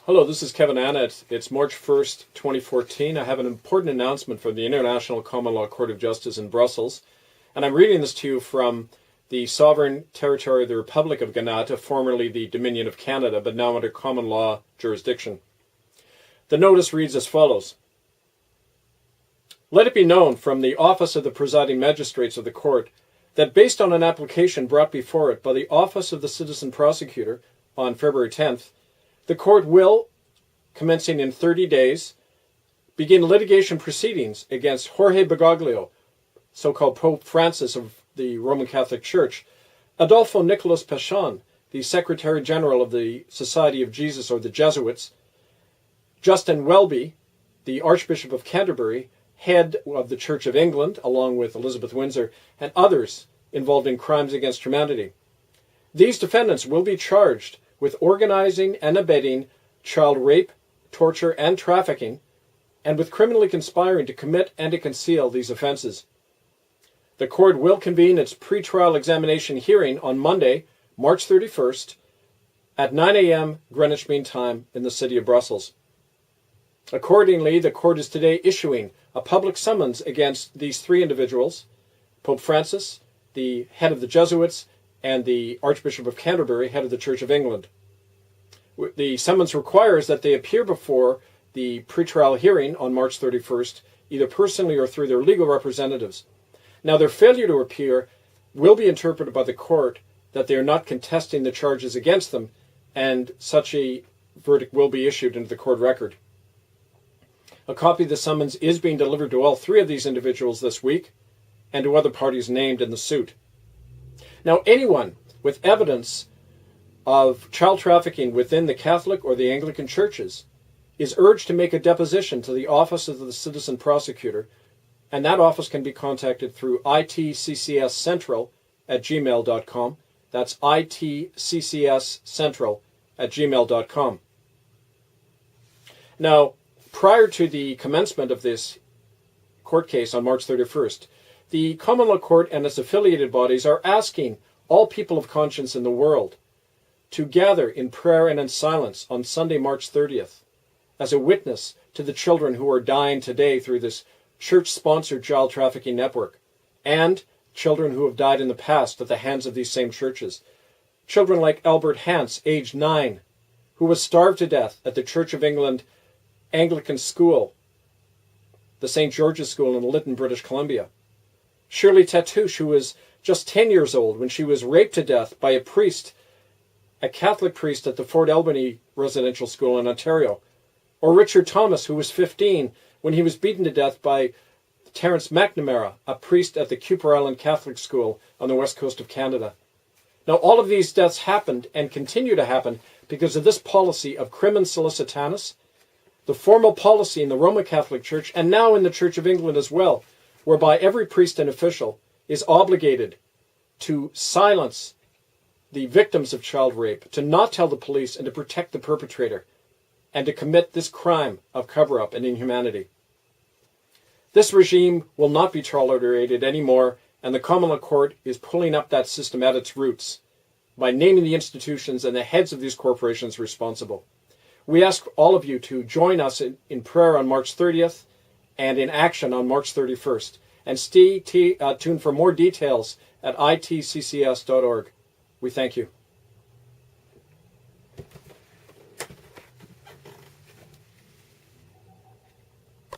Hello, this is Kevin Annett. It's March 1st, 2014. I have an important announcement from the International Common Law Court of Justice in Brussels, and I'm reading this to you from the sovereign territory of the Republic of Ghana, formerly the Dominion of Canada, but now under common law jurisdiction. The notice reads as follows. Let it be known from the office of the presiding magistrates of the court that based on an application brought before it by the office of the citizen prosecutor on February 10th, the court will, commencing in 30 days, begin litigation proceedings against Jorge Bergoglio, so-called Pope Francis of the Roman Catholic Church, Adolfo Nicolas Pachon, the Secretary General of the Society of Jesus or the Jesuits, Justin Welby, the Archbishop of Canterbury, head of the Church of England, along with Elizabeth Windsor, and others involved in crimes against humanity. These defendants will be charged with organizing and abetting child rape, torture, and trafficking, and with criminally conspiring to commit and to conceal these offenses. The court will convene its pretrial examination hearing on Monday, March 31st, at 9 a.m. Greenwich Mean Time in the city of Brussels. Accordingly, the court is today issuing a public summons against these three individuals, Pope Francis, the head of the Jesuits, and the Archbishop of Canterbury, head of the Church of England. The summons requires that they appear before the pretrial hearing on March 31st, either personally or through their legal representatives. Now, their failure to appear will be interpreted by the court that they are not contesting the charges against them, and such a verdict will be issued into the court record. A copy of the summons is being delivered to all three of these individuals this week, and to other parties named in the suit. Now, anyone with evidence of child trafficking within the Catholic or the Anglican churches is urged to make a deposition to the office of the citizen prosecutor, and that office can be contacted through itccscentral@gmail.com. That's itccscentral@gmail.com. Now, prior to the commencement of this court case on March 31st, the Common Law Court and its affiliated bodies are asking all people of conscience in the world to gather in prayer and in silence on Sunday, March 30th, as a witness to the children who are dying today through this church-sponsored child trafficking network, and children who have died in the past at the hands of these same churches. Children like Albert Hance, aged 9, who was starved to death at the Church of England Anglican School, the St. George's School in Lytton, British Columbia. Shirley Tatouche, who was just 10 years old when she was raped to death by a priest, a Catholic priest at the Fort Albany Residential School in Ontario. Or Richard Thomas, who was 15 when he was beaten to death by Terence McNamara, a priest at the Cooper Island Catholic School on the west coast of Canada. Now, all of these deaths happened and continue to happen because of this policy of crimen solicitanis, the formal policy in the Roman Catholic Church and now in the Church of England as well, whereby every priest and official is obligated to silence the victims of child rape, to not tell the police and to protect the perpetrator, and to commit this crime of cover-up and inhumanity. This regime will not be tolerated anymore, and the Common Law Court is pulling up that system at its roots by naming the institutions and the heads of these corporations responsible. We ask all of you to join us in prayer on March 30th and in action on March 31st. And stay tuned for more details at itccs.org. We thank you.